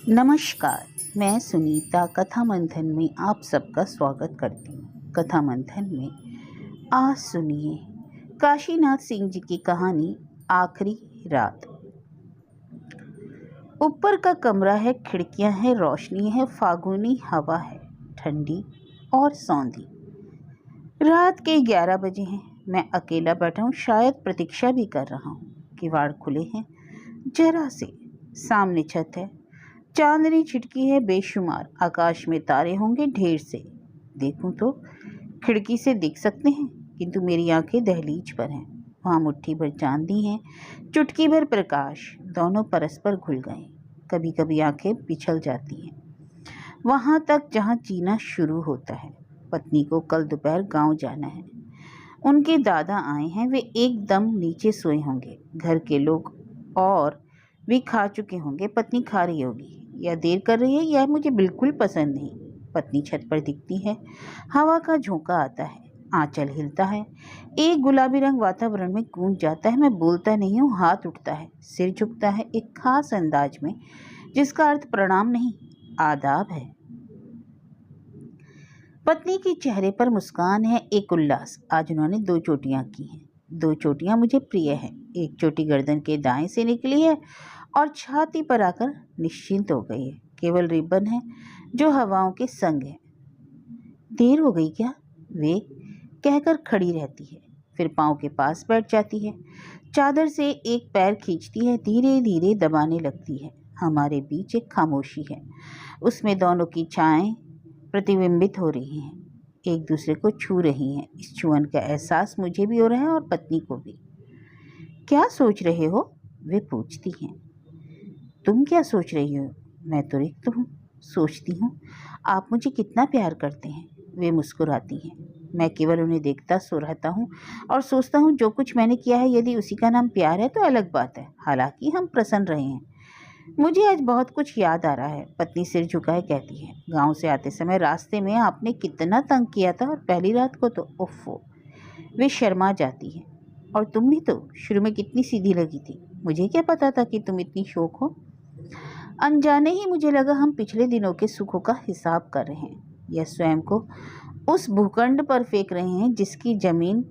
नमस्कार। मैं सुनीता कथा मंथन में आप सबका स्वागत करती हूँ। कथा मंथन में आज सुनिए काशीनाथ सिंह जी की कहानी आखिरी रात। ऊपर का कमरा है, खिड़कियां हैं, रोशनी है, फागुनी हवा है, ठंडी और सौंधी। रात के 11 बजे हैं। मैं अकेला बैठा हूँ, शायद प्रतीक्षा भी कर रहा हूँ। किवाड़ खुले हैं जरा से, सामने छत है, चांदनी छिटकी है बेशुमार, आकाश में तारे होंगे ढेर से। देखूं तो खिड़की से दिख सकते हैं, किंतु मेरी आंखें दहलीज पर हैं। वहाँ मुट्ठी भर चांदी है, चुटकी भर प्रकाश, दोनों परस्पर घुल गए। कभी कभी आंखें पिछल जाती हैं वहाँ तक जहाँ जीना शुरू होता है। पत्नी को कल दोपहर गांव जाना है। उनके दादा आए हैं, वे एकदम नीचे सोए होंगे। घर के लोग और भी खा चुके होंगे। पत्नी खा रही होगी या देर कर रही है, यह मुझे बिल्कुल पसंद नहीं। पत्नी छत पर दिखती है, हवा का झोंका आता है, आंचल हिलता है, एक गुलाबी रंग वातावरण में गूंज जाता है। मैं बोलता नहीं हूँ, हाथ उठता है, सिर झुकता है एक खास अंदाज में, जिसका अर्थ प्रणाम नहीं आदाब है। पत्नी के चेहरे पर मुस्कान है, एक उल्लास। आज उन्होंने 2 चोटियां की हैं। 2 चोटियां मुझे प्रिय है। एक चोटी गर्दन के दाएं से निकली है और छाती पर आकर निश्चिंत हो गई है। केवल रिबन है जो हवाओं के संग है। देर हो गई क्या, वे कहकर खड़ी रहती है, फिर पाँव के पास बैठ जाती है, चादर से एक पैर खींचती है, धीरे धीरे दबाने लगती है। हमारे बीच एक खामोशी है, उसमें दोनों की छाएं प्रतिबिंबित हो रही हैं, एक दूसरे को छू रही हैं। इस छुअन का एहसास मुझे भी हो रहा है और पत्नी को भी। क्या सोच रहे हो, वे पूछती हैं। तुम क्या सोच रही हो? मैं तो रिक्त हूँ। सोचती हूँ आप मुझे कितना प्यार करते हैं। वे मुस्कुराती हैं। मैं केवल उन्हें देखता सो रहता हूँ और सोचता हूँ जो कुछ मैंने किया है, यदि उसी का नाम प्यार है तो अलग बात है। हालांकि हम प्रसन्न रहे हैं। मुझे आज बहुत कुछ याद आ रहा है। पत्नी सिर झुकाए कहती है, गांव से आते समय रास्ते में आपने कितना तंग किया था, और पहली रात को तो उफ़्फ़ो। वे शर्मा जाती है। और तुम भी तो शुरू में कितनी सीधी लगी थी। मुझे क्या पता था कि तुम इतनी शौक हो। अनजाने ही मुझे लगा हम पिछले दिनों के सुखों का हिसाब कर रहे हैं, या स्वयं को उस भूखंड पर फेंक रहे हैं जिसकी जमीन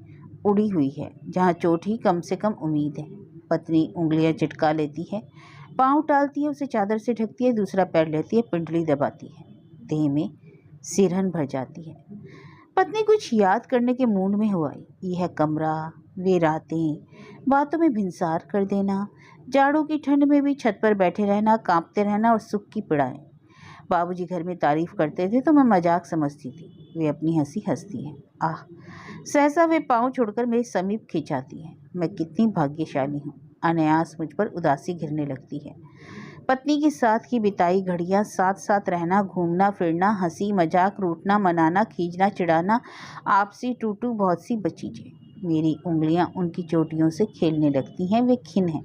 उड़ी हुई है, जहाँ चोट ही कम से कम उम्मीद है। पत्नी उंगलियां चिटका लेती है, पाँव टालती है, उसे चादर से ढकती है, दूसरा पैर लेती है, पिंडली दबाती है। देह में सिरहन भर जाती है। पत्नी कुछ याद करने के मूड में हो आई। यह कमरा, वे रातें, बातों में भिनसार कर देना, जाड़ों की ठंड में भी छत पर बैठे रहना, कांपते रहना और सुख की पीड़ाएं। बाबूजी घर में तारीफ करते थे तो मैं मजाक समझती थी। वे अपनी हंसी हंसती हैं। आह, सहसा वे पाँव छोड़कर मेरे समीप खिंचाती हैं। मैं कितनी भाग्यशाली हूँ। अनायास मुझ पर उदासी घिरने लगती है। पत्नी के साथ की बिताई घड़ियां, साथ साथ रहना, घूमना फिरना, हंसी मजाक, रूठना मनाना, खींचना चिढ़ाना, आपसी टूटू, बहुत सी चीजें। मेरी उंगलियां उनकी चोटियों से खेलने लगती हैं। वे खिन हैं,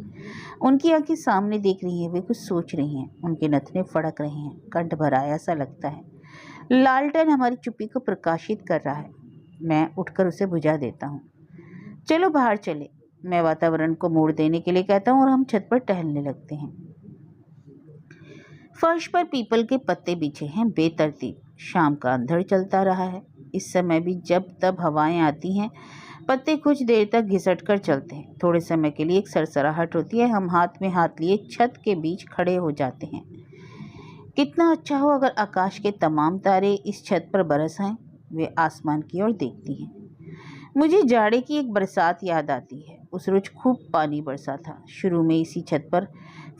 उनकी आंखें सामने देख रही हैं, वे कुछ सोच रही हैं, उनके नथने फड़क रहे हैं, कंठ भराया सा लगता है। लालटेन हमारी चुप्पी को प्रकाशित कर रहा है। मैं उठकर उसे बुझा देता हूँ। चलो बाहर चले, मैं वातावरण को मोड़ देने के लिए कहता हूँ और हम छत पर टहलने लगते हैं। फर्श पर पीपल के पत्ते बिछे हैं बेतरतीब। शाम का अंधड़ चलता रहा है। इस समय भी जब तब हवाएं आती हैं, पत्ते कुछ देर तक घिसट कर चलते हैं। थोड़े समय के लिए एक सरसराहट होती है। हम हाथ में हाथ लिए छत के बीच खड़े हो जाते हैं। कितना अच्छा हो अगर आकाश के तमाम तारे इस छत पर बरस आएं। वे आसमान की ओर देखती हैं। मुझे जाड़े की एक बरसात याद आती है। उस रोज खूब पानी बरसा था। शुरू में इसी छत पर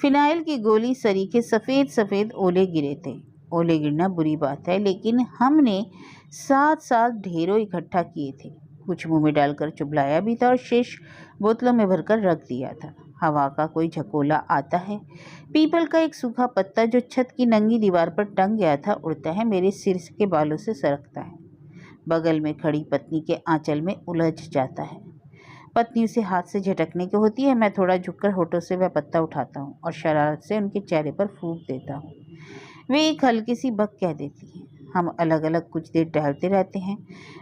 फिनाइल की गोली सरीखे सफ़ेद सफ़ेद ओले गिरे थे। ओले गिरना बुरी बात है, लेकिन हमने साथ साथ ढेरों इकट्ठा किए थे। कुछ मुंह में डालकर चुबलाया भी था और शेष बोतलों में भरकर रख दिया था। हवा का कोई झकोला आता है। पीपल का एक सूखा पत्ता जो छत की नंगी दीवार पर टंग गया था उड़ता है, मेरे सिर के बालों से सरकता है, बगल में खड़ी पत्नी के आंचल में उलझ जाता है। पत्नी उसे हाथ से झटकने की होती है। मैं थोड़ा झुककर होठों से वह पत्ता उठाता हूँ और शरारत से उनके चेहरे पर फूंक देता हूँ। वे एक हल्की सी बक कह देती हैं। हम अलग अलग कुछ देर टहलते रहते हैं।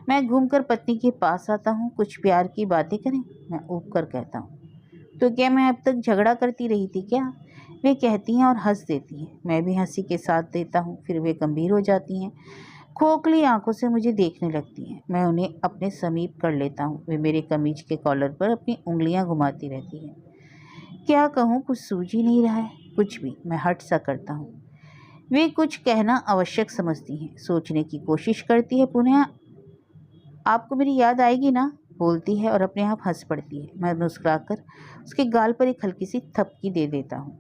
मैं घूमकर पत्नी के पास आता हूँ। कुछ प्यार की बातें करें, मैं ऊब कर कहता हूँ। तो क्या मैं अब तक झगड़ा करती रही थी क्या? वे कहती हैं और हंस देती हैं। मैं भी हंसी के साथ देता हूँ। फिर वे गंभीर हो जाती हैं, खोखली आंखों से मुझे देखने लगती हैं। मैं उन्हें अपने समीप कर लेता हूँ। वे मेरे कमीज के कॉलर पर अपनी उंगलियां घुमाती रहती हैं। क्या कहूँ, कुछ सूझ ही नहीं रहा है। कुछ भी। मैं हट सा करता हूँ। वे कुछ कहना आवश्यक समझती हैं। सोचने की कोशिश करती है। पुनः आपको मेरी याद आएगी ना, बोलती है और अपने आप हंस पड़ती है। मैं मुस्कुराकर उसके गाल पर एक हल्की सी थपकी दे देता हूँ।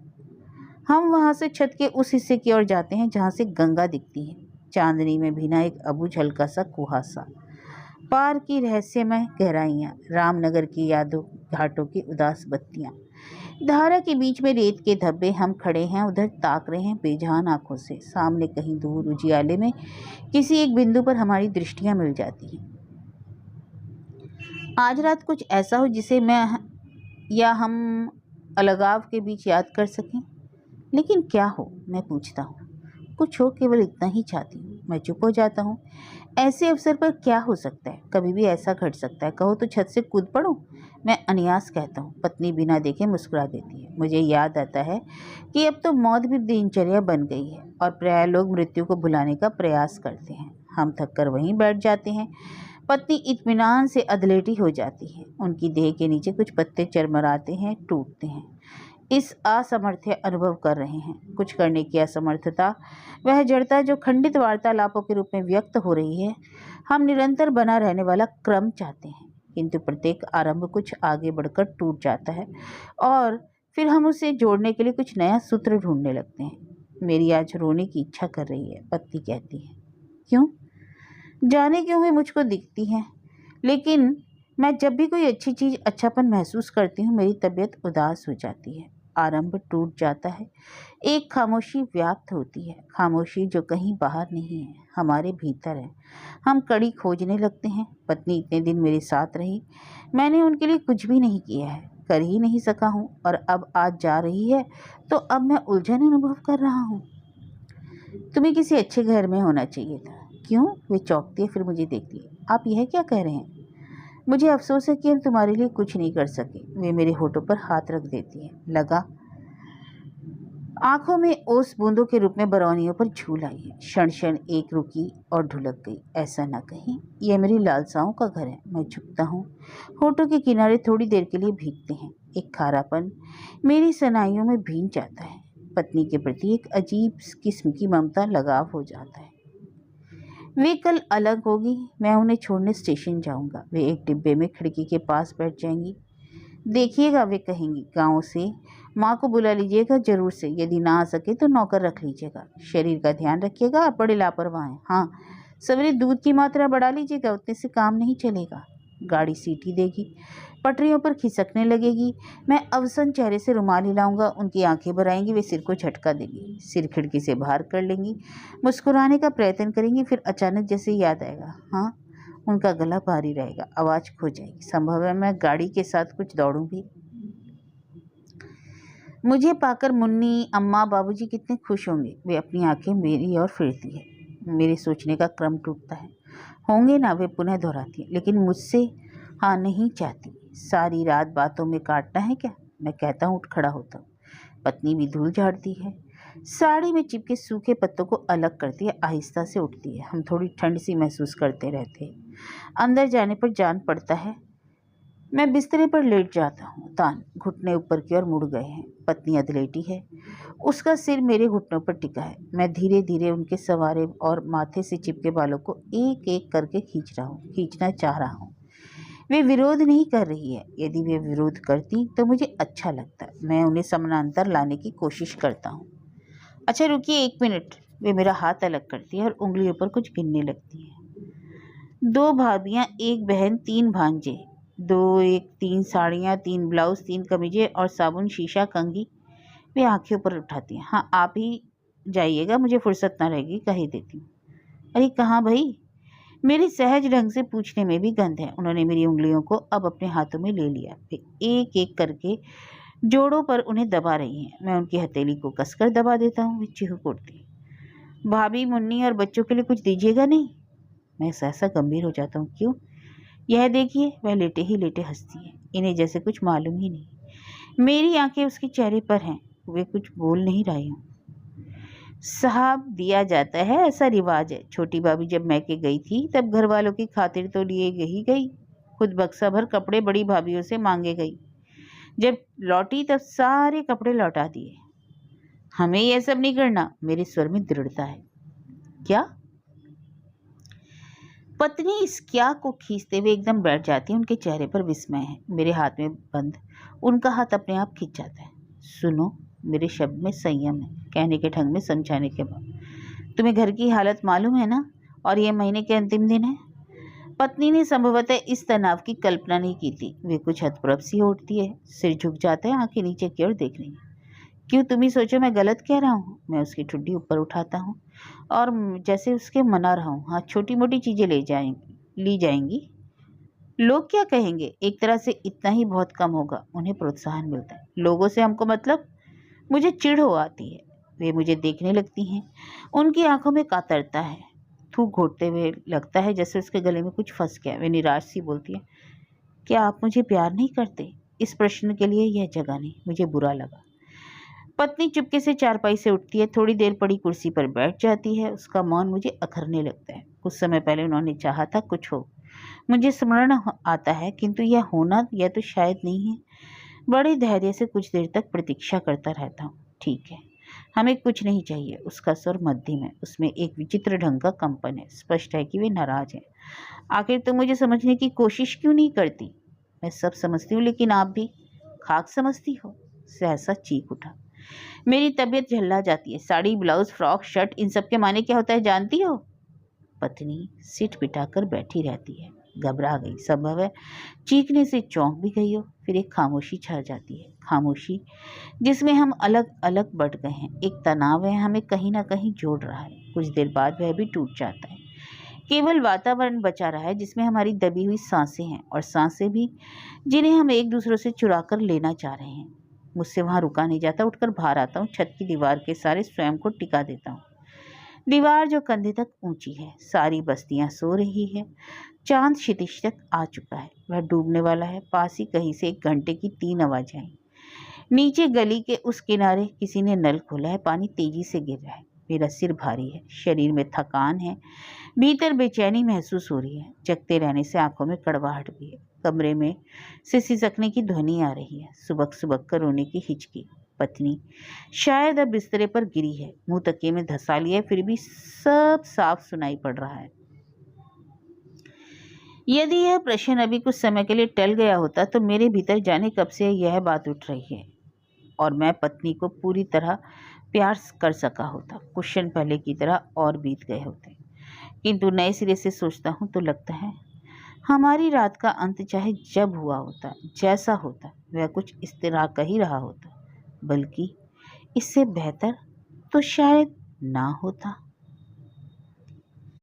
हम वहाँ से छत के उस हिस्से की ओर जाते हैं जहाँ से गंगा दिखती है, चांदनी में भीना एक अबुझ हल्का सा कुहासा, पार की रहस्यमय गहराइयाँ, रामनगर की यादों, घाटों की उदास बत्तियाँ, धारा के बीच में रेत के धब्बे। हम खड़े हैं, उधर ताक रहे हैं बेजान आंखों से। सामने कहीं दूर उजियाले में किसी एक बिंदु पर हमारी दृष्टियां मिल जाती हैं। आज रात कुछ ऐसा हो जिसे मैं या हम अलगाव के बीच याद कर सकें। लेकिन क्या हो, मैं पूछता हूँ। कुछ हो, केवल इतना ही चाहती हूँ। मैं चुप हो जाता हूँ। ऐसे अवसर पर क्या हो सकता है, कभी भी ऐसा घट सकता है। कहो तो छत से कूद पड़ो, मैं अनियास कहता हूँ। पत्नी बिना देखे मुस्कुरा देती है। मुझे याद आता है कि अब तो मौत भी दिनचर्या बन गई है और प्राय लोग मृत्यु को भुलाने का प्रयास करते हैं। हम थक कर वहीं बैठ जाते हैं। पत्नी इत्मीनान से अधलेटी हो जाती है। उनकी देह के नीचे कुछ पत्ते चरमराते हैं, टूटते हैं। इस असमर्थ्य अनुभव कर रहे हैं। कुछ करने की असमर्थता, वह जड़ता जो खंडित वार्तालापों के रूप में व्यक्त हो रही है। हम निरंतर बना रहने वाला क्रम चाहते हैं, किंतु प्रत्येक आरंभ कुछ आगे बढ़कर टूट जाता है और फिर हम उसे जोड़ने के लिए कुछ नया सूत्र ढूंढने लगते हैं। मेरी आज रोने की इच्छा कर रही है, पत्नी कहती है। क्यों? जाने क्यों वे मुझको दिखती हैं, लेकिन मैं जब भी कोई अच्छी चीज़ अच्छापन महसूस करती हूँ, मेरी तबीयत उदास हो जाती है। आरंभ टूट जाता है। एक खामोशी व्याप्त होती है, खामोशी जो कहीं बाहर नहीं है, हमारे भीतर है। हम कड़ी खोजने लगते हैं। पत्नी इतने दिन मेरे साथ रही, मैंने उनके लिए कुछ भी नहीं किया है, कर ही नहीं सका हूँ, और अब आज जा रही है तो अब मैं उलझन अनुभव कर रहा हूँ। तुम्हें किसी अच्छे घर में होना चाहिए था। क्यों? वे चौंकती है, फिर मुझे देखती है। आप यह क्या कह रहे हैं? मुझे अफसोस है कि हम तुम्हारे लिए कुछ नहीं कर सके। वे मेरे होठों पर हाथ रख देती है। लगा आंखों में ओस बूंदों के रूप में बरौनियों पर झूल आई है। क्षण क्षण एक रुकी और ढुलक गई। ऐसा न कहीं, यह मेरी लालसाओं का घर है। मैं झुकता हूँ। होठों के किनारे थोड़ी देर के लिए भीगते हैं। एक खारापन मेरी सनाइयों में भींग जाता है। पत्नी के प्रति एक अजीब किस्म की ममता लगाव हो जाता है। वे कल अलग होगी। मैं उन्हें छोड़ने स्टेशन जाऊंगा। वे एक डिब्बे में खिड़की के पास बैठ जाएंगी। देखिएगा, वे कहेंगी, गांव से माँ को बुला लीजिएगा जरूर से। यदि ना आ सके तो नौकर रख लीजिएगा। शरीर का ध्यान रखिएगा, आप बड़े लापरवाह हैं। हाँ, सवेरे दूध की मात्रा बढ़ा लीजिएगा, उतने से काम नहीं चलेगा। गाड़ी सीटी देगी, पटरियों पर खिसकने लगेगी। मैं अवसन चेहरे से रुमाल हिलाऊंगा। उनकी आंखें भर आएंगी। वे सिर को झटका देंगी, सिर खिड़की से बाहर कर लेंगी, मुस्कुराने का प्रयत्न करेंगी। फिर अचानक जैसे याद आएगा, हाँ, उनका गला भारी रहेगा, आवाज़ खो जाएगी। संभव है मैं गाड़ी के साथ कुछ दौड़ूं भी। मुझे पाकर मुन्नी, अम्मा, बाबूजी कितने खुश होंगे। वे अपनी आंखें मेरी ओर फिरती है। मेरे सोचने का क्रम टूटता है। होंगे ना, वे पुनः दोहराती है, लेकिन मुझसे हाँ नहीं चाहती। सारी रात बातों में काटना है क्या? मैं कहता हूँ, उठ खड़ा होता हूँ। पत्नी भी धूल झाड़ती है, साड़ी में चिपके सूखे पत्तों को अलग करती है, आहिस्ता से उठती है। हम थोड़ी ठंड सी महसूस करते रहते हैं। अंदर जाने पर जान पड़ता है। मैं बिस्तरे पर लेट जाता हूँ। तान घुटने ऊपर की ओर मुड़ गए हैं। पत्नी अधलेटी है, उसका सिर मेरे घुटनों पर टिका है। मैं धीरे धीरे उनके सवारे और माथे से चिपके बालों को एक एक करके खींचना चाह रहा हूँ। वे विरोध नहीं कर रही है। यदि वे विरोध करती तो मुझे अच्छा लगता। मैं उन्हें समानांतर लाने की कोशिश करता हूँ। अच्छा रुकिए, 1 मिनट। वे मेरा हाथ अलग करती है और उंगलियों पर कुछ गिनने लगती है। 2 भाभियाँ, 1 बहन, 3 भांजे, 2 एक 3 साड़ियाँ, 3 ब्लाउज, 3 कमीजें और साबुन, शीशा, कंघी। वे आंखें ऊपर उठाती हैं। हाँ, आप ही जाइएगा, मुझे फुर्सत ना रहेगी, कह ही देती हूँ। अरे कहाँ भाई? मेरी सहज ढंग से पूछने में भी गंध है। उन्होंने मेरी उंगलियों को अब अपने हाथों में ले लिया। वे एक एक करके जोड़ों पर उन्हें दबा रही हैं। मैं उनकी हथेली को कसकर दबा देता हूँ। वे चिहुक उठती। भाभी, मुन्नी और बच्चों के लिए कुछ दीजिएगा नहीं? मैं सहसा गंभीर हो जाता हूँ। क्यों? यह देखिए, वह लेटे ही लेटे हंसती है। इन्हें जैसे कुछ मालूम ही नहीं। मेरी आंखें उसके चेहरे पर हैं। वे कुछ बोल नहीं रही हूँ। साहब, दिया जाता है, ऐसा रिवाज है। छोटी भाभी जब मैके गई थी तब घर वालों की खातिर तो लिए ही गई, खुद बक्सा भर कपड़े बड़ी भाभीयों से मांगे गई। जब लौटी तब सारे कपड़े लौटा दिए। हमें यह सब नहीं करना। मेरे स्वर में दृढ़ता है। क्या? पत्नी इस क्या को खींचते हुए एकदम बैठ जाती है। उनके चेहरे पर विस्मय है। मेरे हाथ में बंद उनका हाथ अपने आप खिंच जाता है। सुनो, मेरे शब्द में संयम है, कहने के ढंग में समझाने के बाद। तुम्हें घर की हालत मालूम है ना, और ये महीने के अंतिम दिन है। पत्नी ने संभवतः इस तनाव की कल्पना नहीं की थी। वे कुछ हतप्रभ सी उठती है, सिर झुक जाता है, आंखें नीचे की ओर देख रही है। क्यों, तुम ही सोचो मैं गलत कह रहा हूँ। मैं उसकी ठुड्डी ऊपर उठाता हूँ और जैसे उसके मना रहा हूँ। हाँ, छोटी मोटी चीजें ली जाएंगी। लोग क्या कहेंगे? एक तरह से इतना ही बहुत कम होगा। उन्हें प्रोत्साहन मिलता है। लोगों से हमको मतलब? मुझे चिढ़ हो आती है। वे मुझे देखने लगती हैं। उनकी आंखों में कातरता है। थूक घोटते हुए लगता है जैसे उसके गले में कुछ फंस गया। वे निराश सी बोलती है, क्या आप मुझे प्यार नहीं करते? इस प्रश्न के लिए यह जगह नहीं। मुझे बुरा लगा। पत्नी चुपके से चारपाई से उठती है, थोड़ी देर पड़ी कुर्सी पर बैठ जाती है। उसका मौन मुझे अखरने लगता है। कुछ समय पहले उन्होंने चाहा था कुछ हो, मुझे स्मरण आता है, किंतु यह होना यह तो शायद नहीं है। बड़े धैर्य से कुछ देर तक प्रतीक्षा करता रहता हूँ। ठीक है, हमें कुछ नहीं चाहिए। उसका स्वर मध्यम है, उसमें एक विचित्र ढंग का कंपन है। स्पष्ट है कि वे नाराज हैं। आखिर तुम मुझे समझने की कोशिश क्यों नहीं करती? मैं सब समझती हूँ, लेकिन आप भी खाक समझती हो। सहसा चीख उठा। मेरी तबीयत झल्ला जाती है। साड़ी, ब्लाउज, फ्रॉक, शर्ट, इन सब के माने क्या होता है जानती हो? पत्नी सिट पिटाकर बैठी रहती है। घबरा गई, संभव है चीखने से चौंक भी गई हो। फिर एक खामोशी छा जाती है, खामोशी जिसमें हम अलग अलग बट गए हैं। एक तनाव है, हमें कहीं ना कहीं जोड़ रहा है। कुछ देर बाद वह भी टूट जाता है। केवल वातावरण बचा रहा है जिसमें हमारी दबी हुई सांसें हैं, और सांसें भी जिन्हें हम एक दूसरे से चुरा कर लेना चाह रहे हैं। मुझसे वहां रुका नहीं जाता। उठकर बाहर आता हूँ। छत की दीवार के सहारे स्वयं को टिका देता हूँ। दीवार जो कंधे तक ऊंची है। सारी बस्तियां सो रही है। चांद क्षितिज तक आ चुका है। वह डूबने वाला है। पास ही कहीं से 1 घंटे की 3 आवाजें आई। नीचे गली के उस किनारे किसी ने नल खोला है। पानी तेजी से गिर रहा है। मेरा सिर भारी है, शरीर में थकान है, भीतर बेचैनी महसूस हो रही है। जगते रहने से आंखों में कड़वाहट भी है। कमरे में से सिसकने की ध्वनि आ रही है, सुबक सुबक कर रोने की हिचकी। पत्नी शायद अब बिस्तरे पर गिरी है, मुंह तकिए में धंसा लिया है, फिर भी सब साफ सुनाई पड़ रहा है। यदि यह प्रश्न अभी कुछ समय के लिए टल गया होता तो मेरे भीतर जाने कब से यह बात उठ रही है और मैं पत्नी को पूरी तरह प्यार कर सका होता। कुछ क्षण पहले की तरह और बीत गए होते, किंतु नए सिरे से सोचता हूँ तो लगता है हमारी रात का अंत चाहे जब हुआ होता, जैसा होता, वह कुछ इस तरह का ही रहा होता, बल्कि इससे बेहतर तो शायद ना होता।